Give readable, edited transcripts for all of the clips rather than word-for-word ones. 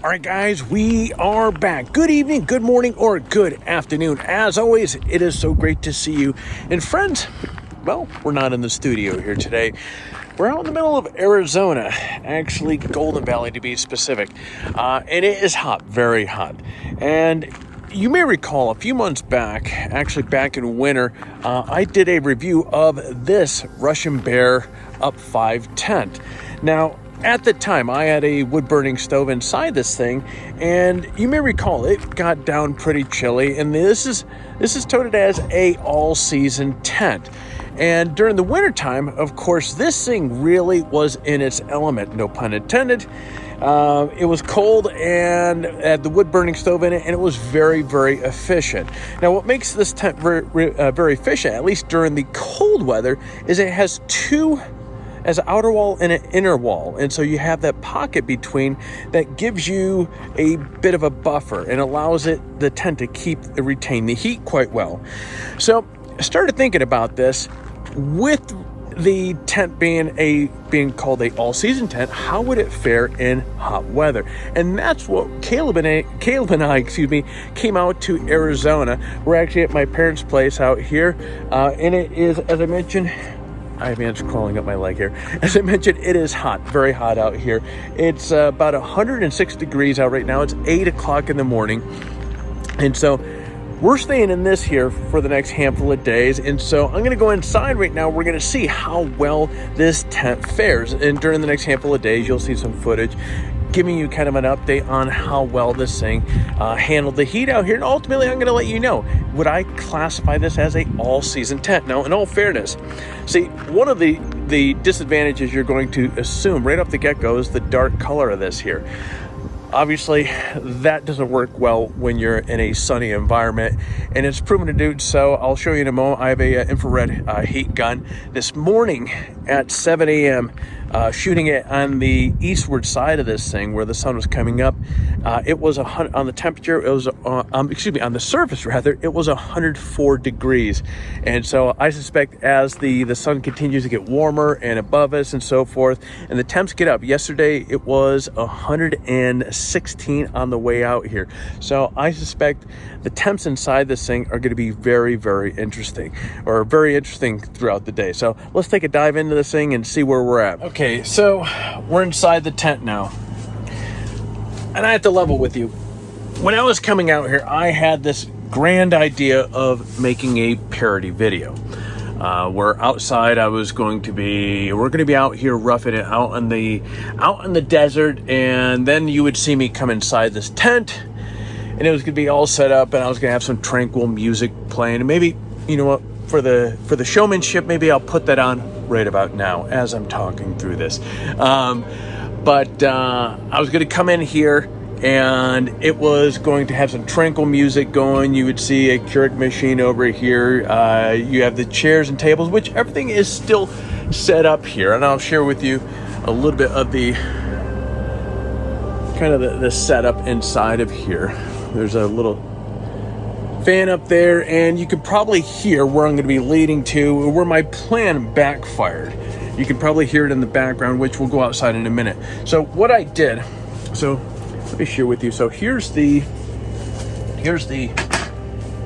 All right, guys, we are back. Good evening, good morning, or good afternoon. As always, it is so great to see you. And friends, well, we're not in the studio here today. We're out in the middle of Arizona, actually Golden Valley to be specific. And it is hot, very hot. And you may recall a few months back, actually back in winter, I did a review of this Russian Bear UP-5 tent. Now, at the time, I had a wood-burning stove inside this thing, and you may recall it got down pretty chilly, and this is touted as a all-season tent. And during the wintertime, of course, this thing really was in its element, no pun intended. It was cold and had the wood-burning stove in it, and it was very, very efficient. Now, what makes this tent very efficient, at least during the cold weather, is it has an outer wall and an inner wall. And so you have that pocket between that gives you a bit of a buffer and allows the tent to retain the heat quite well. So I started thinking about this with the tent being called a all-season tent. How would it fare in hot weather? And that's what Caleb and I came out to Arizona. We're actually at my parents' place out here, and it is, as I mentioned, I have ants crawling up my leg here. As I mentioned, it is hot, very hot out here. It's about 106 degrees out right now. It's 8 o'clock in the morning. And so we're staying in this here for the next handful of days. And so I'm going to go inside right now. We're going to see how well this tent fares. And during the next handful of days, you'll see some footage giving you kind of an update on how well this thing handled the heat out here. And ultimately, I'm going to let you know, would I classify this as a all-season tent? Now, in all fairness, see, one of the disadvantages you're going to assume right off the get-go is the dark color of this here. Obviously, that doesn't work well when you're in a sunny environment, and it's proven to do so. I'll show you in a moment. I have a infrared heat gun. This morning at 7 a.m., shooting it on the eastward side of this thing where the sun was coming up, it was on the temperature, it was on the surface rather, it was 104 degrees. And so I suspect as the sun continues to get warmer and above us and so forth, and the temps get up. Yesterday it was 116 on the way out here. So I suspect the temps inside this thing are going to be very, very interesting, or very interesting throughout the day. So let's take a dive into this thing and see where we're at. Okay, so we're inside the tent now. And I have to level with you. When I was coming out here, I had this grand idea of making a parody video. Where outside we're going to be out here roughing it out in the desert, and then you would see me come inside this tent, and it was going to be all set up, and I was going to have some tranquil music playing, and maybe, you know what, for the showmanship, maybe I'll put that on right about now as I'm talking through this. But I was going to come in here, and it was going to have some tranquil music going. You would see a Keurig machine over here. You have the chairs and tables, which everything is still set up here. And I'll share with you a little bit of the kind of the setup inside of here. There's a little fan up there, and you can probably hear where I'm going to be leading to, where my plan backfired. You can probably hear it in the background, which we'll go outside in a minute. So what I did, let me share with you. So here's the,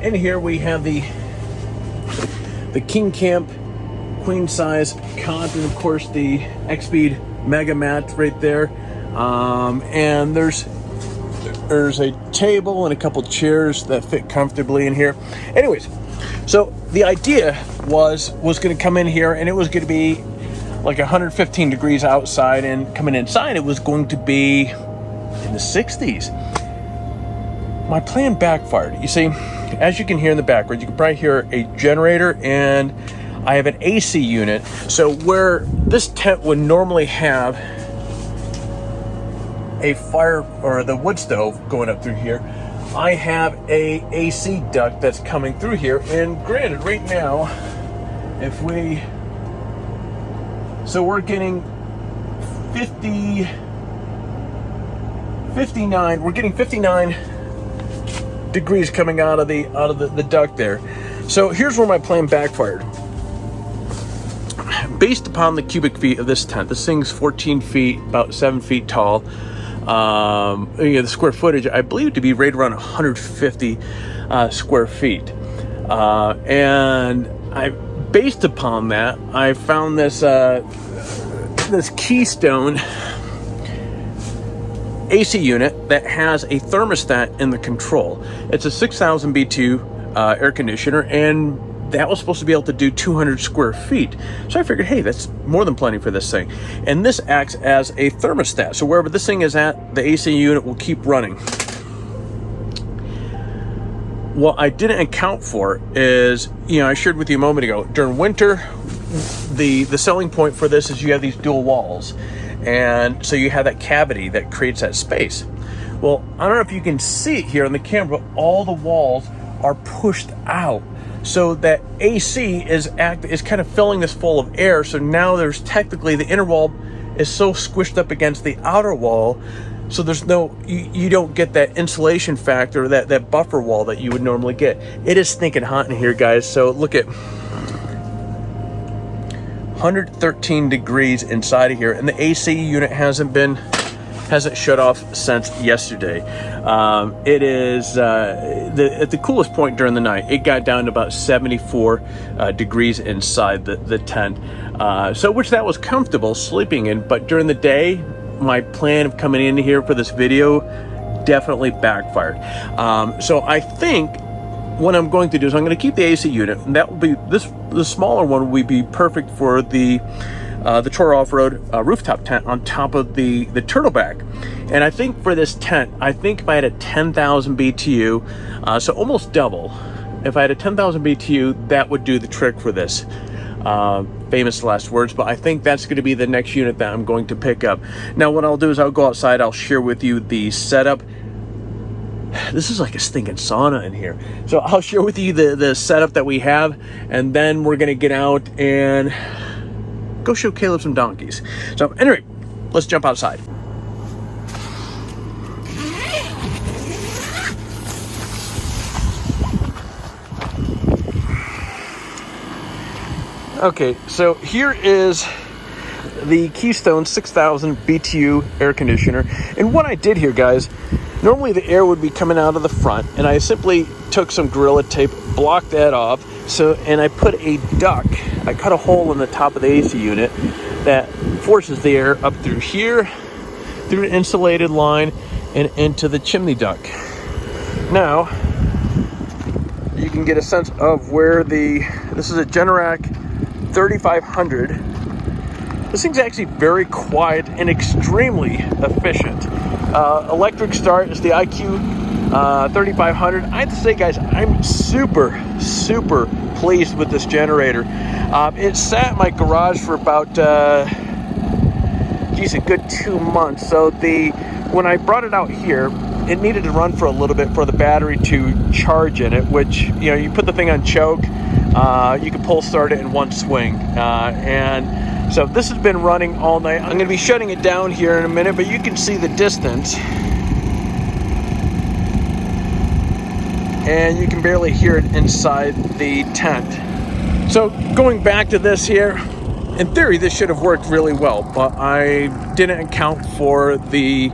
in here we have the King Camp queen size cot, and of course the X-Speed Mega Mat right there. And there's a table and a couple chairs that fit comfortably in here. Anyways, so the idea was going to come in here, and it was going to be like 115 degrees outside, and coming inside it was going to be in the 60s. My plan backfired. You see, as you can hear in the background, you can probably hear a generator, and I have an AC unit. So where this tent would normally have a fire or the wood stove going up through here, I have a AC duct that's coming through here. And granted, right now, we're getting 59, we're getting 59 degrees coming out of the duct there. So here's where my plan backfired. Based upon the cubic feet of this tent, this thing's 14 feet, about 7 feet tall. The square footage, I believe, to be right around 150 square feet. And based upon that, I found this this Keystone AC unit that has a thermostat in the control. It's a 6,000 BTU air conditioner, and that was supposed to be able to do 200 square feet. So I figured, hey, that's more than plenty for this thing. And this acts as a thermostat. So wherever this thing is at, the AC unit will keep running. What I didn't account for is, I shared with you a moment ago, during winter, the selling point for this is you have these dual walls. And so you have that cavity that creates that space. Well, I don't know if you can see it here on the camera, but all the walls are pushed out. So that AC is kind of filling this full of air. So now there's technically, the inner wall is so squished up against the outer wall. So there's you don't get that insulation factor, that buffer wall that you would normally get. It is stinking hot in here, guys. So look at 113 degrees inside of here, and the AC unit hasn't shut off since yesterday. It is at the coolest point during the night. It got down to about 74 degrees inside the tent, so which that was comfortable sleeping in. But during the day, my plan of coming in here for this video definitely backfired. So I think what I'm going to do is I'm going to keep the AC unit, and that will be the smaller one will be perfect for the Tour Off-Road rooftop tent on top of the Turtleback. And I think for this tent, I think if I had a 10,000 BTU, so almost double, if I had a 10,000 BTU, that would do the trick for this. Famous last words, but I think that's going to be the next unit that I'm going to pick up. Now what I'll do is I'll go outside, I'll share with you the setup. This is like a stinking sauna in here. So I'll share with you the setup that we have, and then we're going to get out and go show Caleb some donkeys. So anyway, let's jump outside. Okay, so here is the Keystone 6,000 BTU air conditioner. And what I did here, guys, normally the air would be coming out of the front, and I simply took some Gorilla Tape, blocked that off, and I put a duct. I cut a hole in the top of the AC unit that forces the air up through here, through an insulated line, and into the chimney duct. Now, you can get a sense of where this is a Generac 3500. This thing's actually very quiet and extremely efficient. Electric start is the IQ 3500. I have to say, guys, I'm super pleased with this generator. It sat in my garage for about a good 2 months. So when I brought it out here, it needed to run for a little bit for the battery to charge in it, which, you put the thing on choke, you can pull start it in one swing. And so this has been running all night. I'm going to be shutting it down here in a minute, but you can see the distance. And you can barely hear it inside the tent. So going back to this here, in theory, this should have worked really well, but I didn't account for the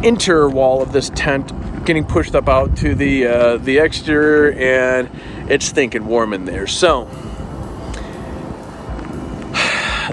interior wall of this tent getting pushed up out to the exterior, and it's stinking warm in there. So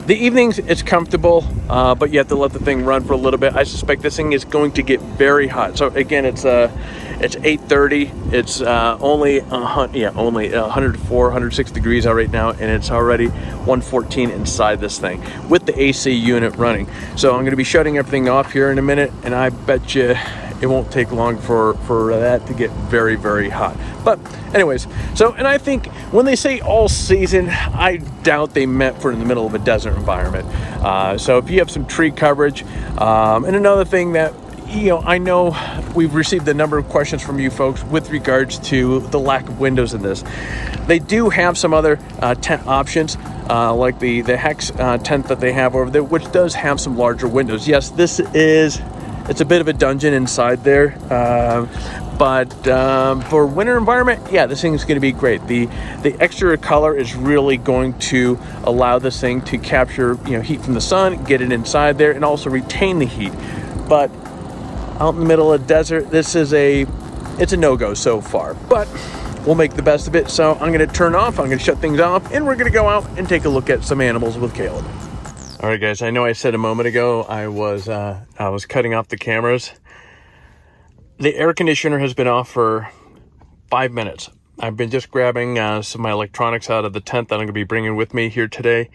the evenings, it's comfortable, but you have to let the thing run for a little bit. I suspect this thing is going to get very hot. So again, it's 8:30. It's only 104, 106 degrees out right now, and it's already 114 inside this thing with the AC unit running. So I'm going to be shutting everything off here in a minute, and I bet you it won't take long for that to get very, very hot. But anyways, and I think when they say all season, I doubt they meant for in the middle of a desert environment. So if you have some tree coverage, and another thing that, I know we've received a number of questions from you folks with regards to the lack of windows in this. They do have some other tent options, like the Hex tent that they have over there, which does have some larger windows. Yes, it's a bit of a dungeon inside there, but for winter environment, yeah, this thing is going to be great. The exterior color is really going to allow this thing to capture heat from the sun, get it inside there, and also retain the heat. but out in the middle of the desert, it's a no-go so far. But we'll make the best of it. So I'm going to turn off, I'm going to shut things off, and we're going to go out and take a look at some animals with Caleb. All right, guys, I know I said a moment ago I was cutting off the cameras. The air conditioner has been off for 5 minutes. I've been just grabbing some of my electronics out of the tent that I'm going to be bringing with me here today.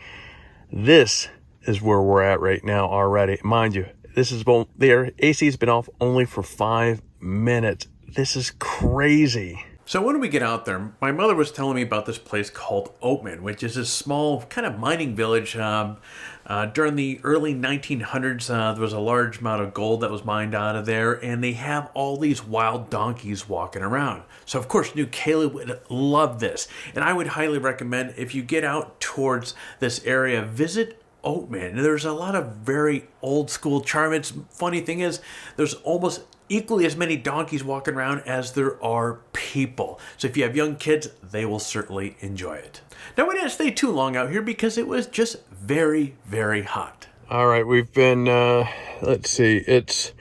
This is where we're at right now already. Mind you, the AC has been off only for 5 minutes. This is crazy. So when we get out there, my mother was telling me about this place called Oatman, which is a small kind of mining village. During the early 1900s, there was a large amount of gold that was mined out of there, and they have all these wild donkeys walking around. So of course, I knew Caleb would love this, and I would highly recommend if you get out towards this area, visit Oatman. There's a lot of very old school charm. It's funny thing is, there's almost equally as many donkeys walking around as there are people. So if you have young kids, they will certainly enjoy it. Now we didn't stay too long out here because it was just very, very hot. All right, we've been, let's see, it's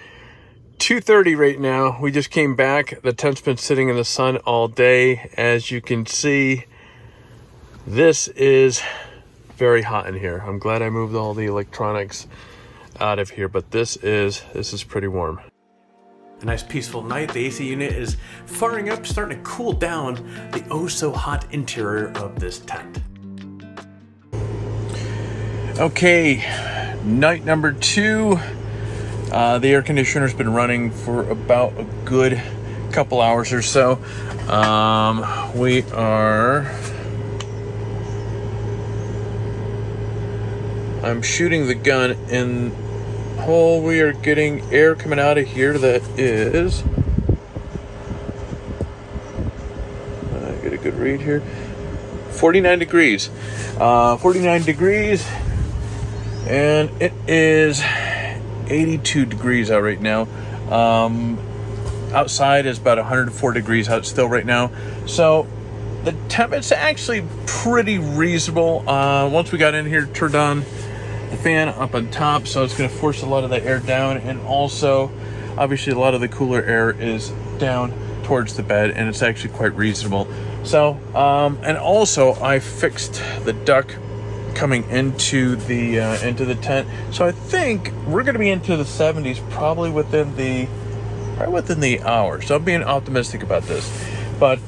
2:30 right now. We just came back. The tent's been sitting in the sun all day. As you can see, this is very hot in here. I'm glad I moved all the electronics out of here, but this is pretty warm. A nice peaceful night. The AC unit is firing up, starting to cool down the oh so hot interior of this tent. Okay, night number 2. The air conditioner's been running for about a good couple hours or so. I'm shooting the gun in hole. We are getting air coming out of here that is, get a good read here, 49 degrees. 49 degrees, and it is 82 degrees out right now. Outside is about 104 degrees out still right now. So the temp, it's actually pretty reasonable. Once we got in here, turned on the fan up on top, so it's going to force a lot of the air down, and also obviously a lot of the cooler air is down towards the bed, and it's actually quite reasonable. So and also I fixed the duct coming into the tent, so I think we're going to be into the 70s probably within the hour. So I'm being optimistic about this. But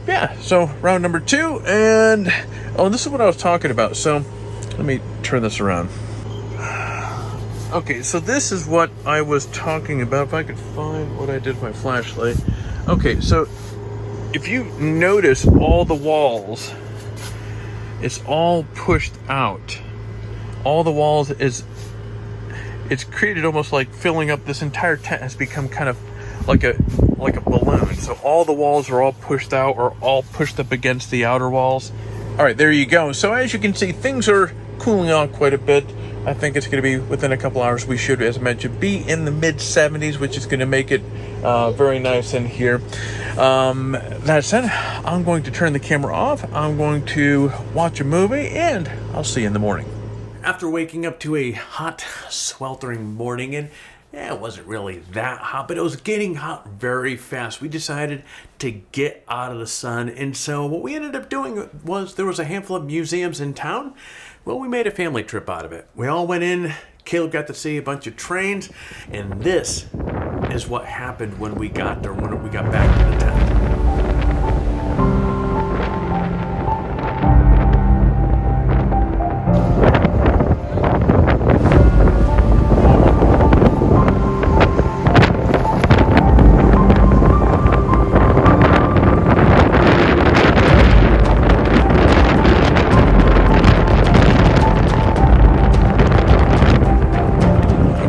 yeah, so round number 2, and this is what I was talking about. So let me turn this around. Okay, so this is what I was talking about. If I could find what I did with my flashlight. Okay, so if you notice all the walls, it's all pushed out. All the walls it's created almost like filling up. This entire tent has become kind of like a balloon. So all the walls are all pushed out or all pushed up against the outer walls. All right, there you go. So as you can see, things are cooling off quite a bit. I think it's going to be within a couple hours. We should, as I mentioned, be in the mid 70s, which is going to make it very nice in here. That said, I'm going to turn the camera off. I'm going to watch a movie, and I'll see you in the morning. After waking up to a hot, sweltering morning, and it wasn't really that hot, but it was getting hot very fast, we decided to get out of the sun. And so what we ended up doing was, there was a handful of museums in town. Well, we made a family trip out of it. We all went in. Caleb got to see a bunch of trains, and this is what happened when we got there, when we got back to the tent.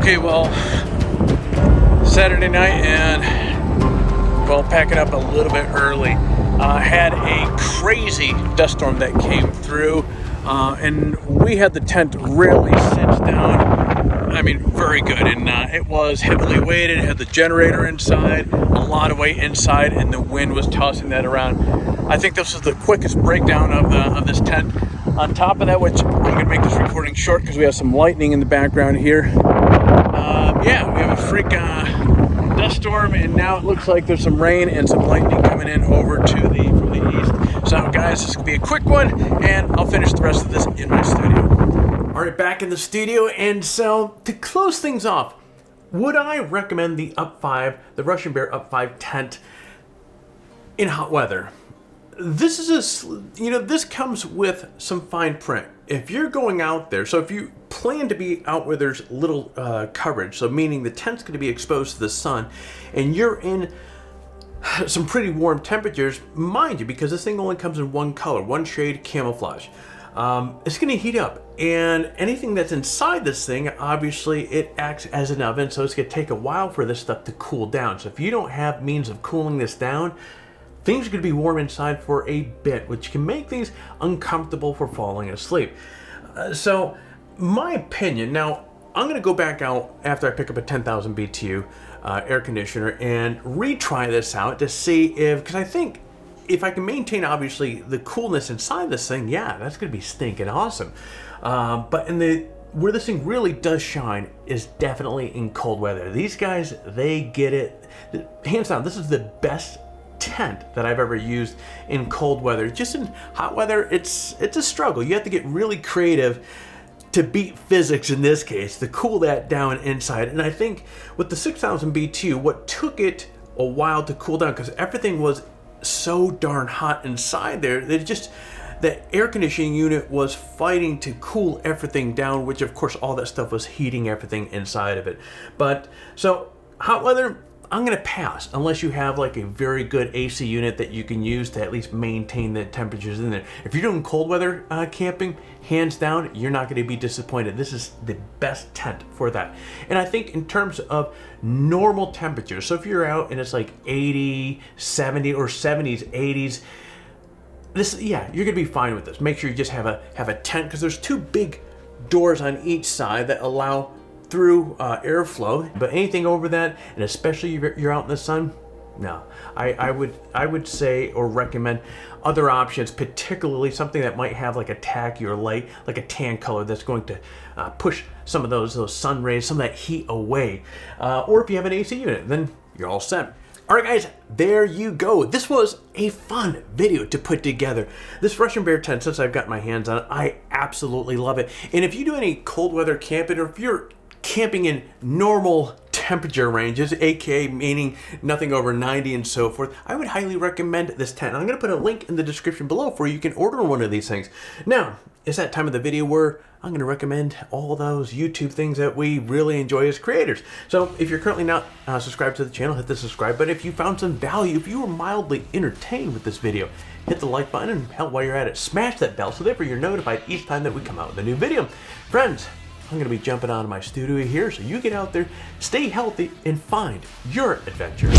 Okay, well, Saturday night, and well, packing up a little bit early. Had a crazy dust storm that came through, and we had the tent really cinched down. I mean, very good, and it was heavily weighted. It had the generator inside, a lot of weight inside, and the wind was tossing that around. I think this was the quickest breakdown of this tent. On top of that, which I'm going to make this recording short because we have some lightning in the background here. Yeah, we have a freak dust storm, and now it looks like there's some rain and some lightning coming in over to from the east. So guys, this is gonna be a quick one, and I'll finish the rest of this in my studio. All right, back in the studio, and so to close things off, would I recommend the UP-5, the Russian Bear UP-5 tent in hot weather? This is this comes with some fine print. If you're going out there, so if you plan to be out where there's little coverage, so meaning the tent's going to be exposed to the sun, and you're in some pretty warm temperatures, mind you, because this thing only comes in one color, one shade, camouflage. It's going to heat up, and anything that's inside this thing, obviously it acts as an oven, so it's going to take a while for this stuff to cool down. So if you don't have means of cooling this down, things are going to be warm inside for a bit, which can make things uncomfortable for falling asleep. So my opinion, now I'm going to go back out after I pick up a 10,000 BTU air conditioner and retry this out to see because I think if I can maintain obviously the coolness inside this thing, yeah, that's going to be stinking awesome. But where this thing really does shine is definitely in cold weather. These guys, they get it. Hands down, this is the best tent that I've ever used in cold weather. Just in hot weather, it's a struggle. You have to get really creative to beat physics in this case, to cool that down inside. And I think with the 6,000 BTU, what took it a while to cool down, because everything was so darn hot inside there, the air conditioning unit was fighting to cool everything down, which of course all that stuff was heating everything inside of it. But so hot weather, I'm gonna pass unless you have like a very good AC unit that you can use to at least maintain the temperatures in there. If you're doing cold weather camping, hands down, you're not gonna be disappointed. This is the best tent for that. And I think in terms of normal temperatures, so if you're out and it's like 80, 70 or 70s, 80s, you're gonna be fine with this. Make sure you just have a tent, because there's two big doors on each side that allow through airflow, but anything over that, and especially if you're out in the sun, no. I would say or recommend other options, particularly something that might have like a tacky or light, like a tan color that's going to push some of those sun rays, some of that heat away. Or if you have an AC unit, then you're all set. All right, guys, there you go. This was a fun video to put together. This Russian Bear tent, since I've got my hands on it, I absolutely love it. And if you do any cold weather camping, or if you're camping in normal temperature ranges, aka meaning nothing over 90 and so forth, I would highly recommend this tent. I'm going to put a link in the description below for you can order one of these things. Now, it's that time of the video where I'm going to recommend all those YouTube things that we really enjoy as creators. So if you're currently not subscribed to the channel, hit the subscribe button. If you found some value, if you were mildly entertained with this video, hit the like button, and hell, while you're at it, smash that bell so therefore you're notified each time that we come out with a new video. Friends, I'm going to be jumping out of my studio here, so you get out there, stay healthy, and find your adventure.